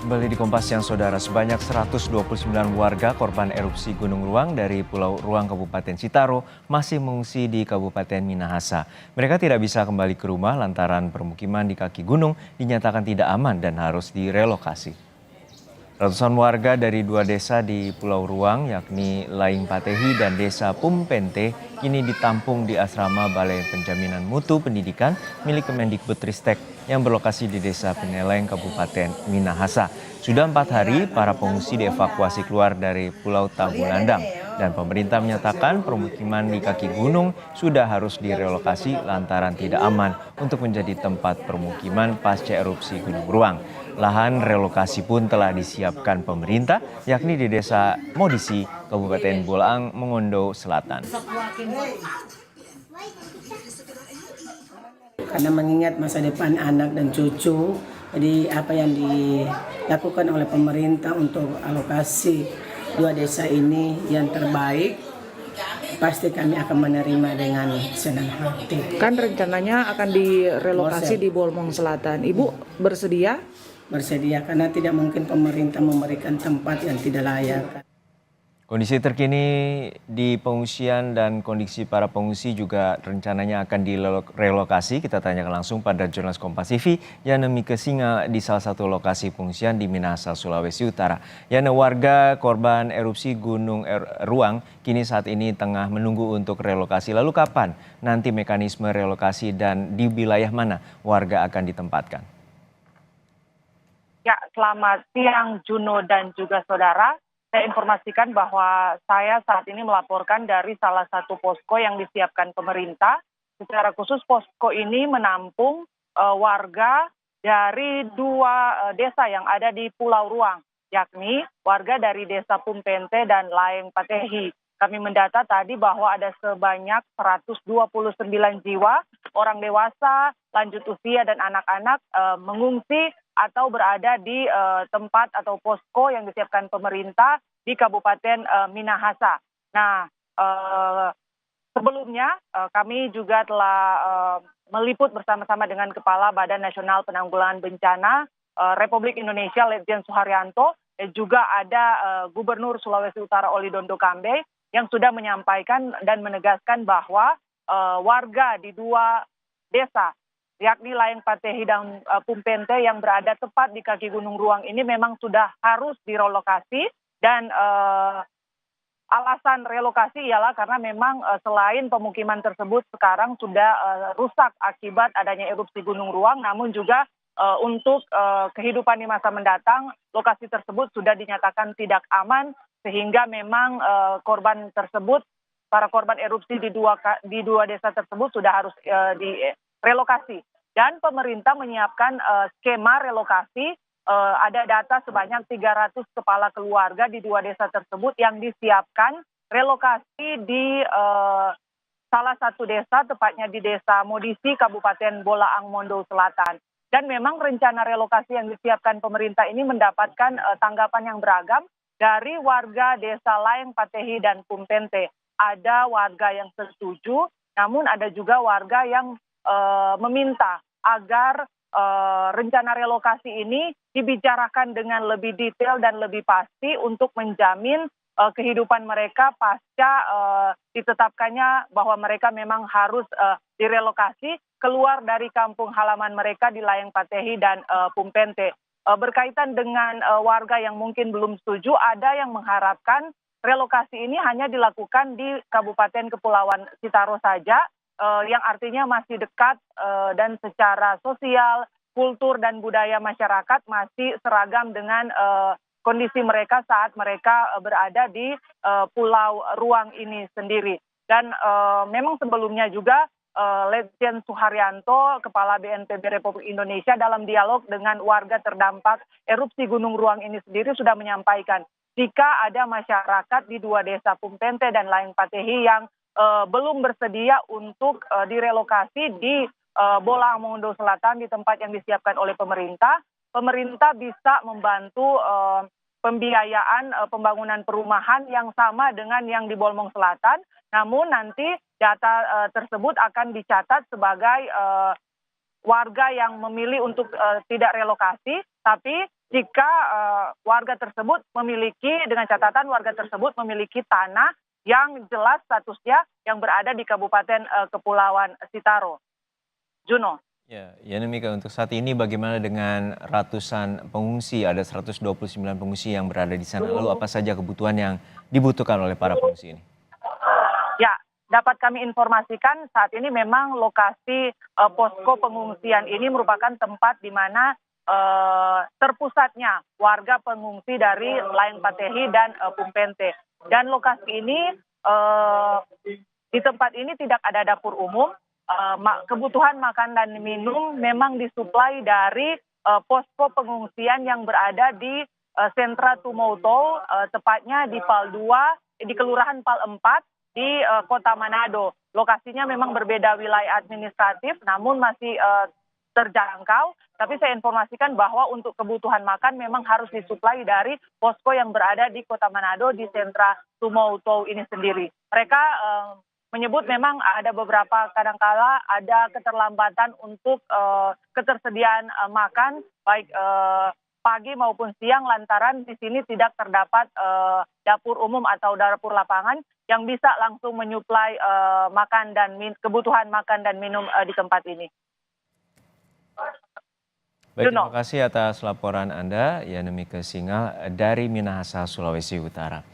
Kembali di Kompas Siang Saudara, sebanyak 129 warga korban erupsi Gunung Ruang dari Pulau Ruang Kabupaten Citaro masih mengungsi di Kabupaten Minahasa. Mereka tidak bisa kembali ke rumah lantaran permukiman di kaki gunung dinyatakan tidak aman dan harus direlokasi. Ratusan warga dari dua desa di Pulau Ruang, yakni Laing Patehi dan Desa Pumpente, kini ditampung di asrama Balai Penjaminan Mutu Pendidikan milik Kemendikbudristek yang berlokasi di Desa Peneleng, Kabupaten Minahasa. Sudah 4 hari para pengungsi dievakuasi keluar dari Pulau Tagulandang dan pemerintah menyatakan permukiman di kaki gunung sudah harus direlokasi lantaran tidak aman untuk menjadi tempat permukiman pasca erupsi Gunung Ruang. Lahan relokasi pun telah disiapkan pemerintah, yakni di Desa Modisi, Kabupaten Bolaang, Mongondo Selatan. Karena mengingat masa depan anak dan cucu, jadi apa yang dilakukan oleh pemerintah untuk alokasi dua desa ini yang terbaik, pasti kami akan menerima dengan senang hati. Kan rencananya akan direlokasi di Bolmong Selatan. Ibu bersedia? Bersedia karena tidak mungkin pemerintah memberikan tempat yang tidak layak. Kondisi terkini di pengungsian dan kondisi para pengungsi juga rencananya akan direlokasi. Kita tanyakan langsung pada jurnalis Kompas TV, Yana Mika Singa di salah satu lokasi pengungsian di Minahasa, Sulawesi Utara. Yana, warga korban erupsi Gunung Ruang kini saat ini tengah menunggu untuk relokasi. Lalu kapan nanti mekanisme relokasi dan di wilayah mana warga akan ditempatkan? Ya, selamat siang Juno dan juga saudara. Saya informasikan bahwa saya saat ini melaporkan dari salah satu posko yang disiapkan pemerintah. Secara khusus posko ini menampung warga dari dua desa yang ada di Pulau Ruang, yakni warga dari Desa Pumpente dan Laing Patehi. Kami mendata tadi bahwa ada sebanyak 129 jiwa, orang dewasa, lanjut usia dan anak-anak mengungsi atau berada di tempat atau posko yang disiapkan pemerintah di Kabupaten Minahasa. Nah, sebelumnya kami juga telah meliput bersama-sama dengan Kepala Badan Nasional Penanggulangan Bencana Republik Indonesia Ledjen Suharyanto, dan juga ada Gubernur Sulawesi Utara Oli Dondo Kambe yang sudah menyampaikan dan menegaskan bahwa warga di dua desa, yakni Laing Patehi dan Pumpente yang berada tepat di kaki Gunung Ruang ini memang sudah harus direlokasi. Dan alasan relokasi ialah karena memang selain pemukiman tersebut sekarang sudah rusak akibat adanya erupsi Gunung Ruang, namun juga untuk kehidupan di masa mendatang, lokasi tersebut sudah dinyatakan tidak aman, sehingga memang korban tersebut, para korban erupsi di dua desa tersebut sudah harus direlokasi. Dan pemerintah menyiapkan skema relokasi. Ada data sebanyak 300 kepala keluarga di dua desa tersebut yang disiapkan relokasi di salah satu desa, tepatnya di Desa Modisi, Kabupaten Bolaang, Mongondo Selatan. Dan memang rencana relokasi yang disiapkan pemerintah ini mendapatkan tanggapan yang beragam dari warga Desa Laing Patehi dan Pumpente. Ada warga yang setuju, namun ada juga warga yang meminta agar rencana relokasi ini dibicarakan dengan lebih detail dan lebih pasti untuk menjamin kehidupan mereka pasca ditetapkannya bahwa mereka memang harus direlokasi keluar dari kampung halaman mereka di Laing Patehi dan Pumpente. Berkaitan dengan warga yang mungkin belum setuju, ada yang mengharapkan relokasi ini hanya dilakukan di Kabupaten Kepulauan Citaro saja, yang artinya masih dekat dan secara sosial, kultur dan budaya masyarakat masih seragam dengan kondisi mereka saat mereka berada di Pulau Ruang ini sendiri. Dan memang sebelumnya juga Ledjen Suharyanto, Kepala BNPB Republik Indonesia, dalam dialog dengan warga terdampak erupsi Gunung Ruang ini sendiri sudah menyampaikan jika ada masyarakat di dua desa Pumpente dan Laing Patehi yang belum bersedia untuk direlokasi di Bolaang, Mongondo Selatan, di tempat yang disiapkan oleh pemerintah, pemerintah bisa membantu pembiayaan pembangunan perumahan yang sama dengan yang di Bolmong Selatan. Namun nanti data tersebut akan dicatat sebagai warga yang memilih untuk tidak relokasi, tapi jika warga tersebut memiliki, dengan catatan warga tersebut memiliki tanah yang jelas statusnya yang berada di Kabupaten Kepulauan Sitaro. Juno. Ya, Mika, untuk saat ini bagaimana dengan ratusan pengungsi? Ada 129 pengungsi yang berada di sana. Lalu apa saja kebutuhan yang dibutuhkan oleh para pengungsi ini? Ya, dapat kami informasikan saat ini memang lokasi posko pengungsian ini merupakan tempat di mana terpusatnya warga pengungsi dari Lain Patehi dan Pumpente. Dan lokasi ini, di tempat ini tidak ada dapur umum. Kebutuhan makan dan minum memang disuplai dari posko pengungsian yang berada di sentra Tumauto, tepatnya di Pal 2, di Kelurahan Pal 4 di Kota Manado. Lokasinya memang berbeda wilayah administratif, namun masih terjangkau. Tapi saya informasikan bahwa untuk kebutuhan makan memang harus disuplai dari posko yang berada di Kota Manado di sentra Tumauto ini sendiri. Mereka menyebut memang ada beberapa kadangkala ada keterlambatan untuk ketersediaan makan baik pagi maupun siang lantaran di sini tidak terdapat dapur umum atau dapur lapangan yang bisa langsung menyuplai makan dan kebutuhan makan dan minum di tempat ini. Baik, terima kasih atas laporan Anda, Mika Singal dari Minahasa, Sulawesi Utara.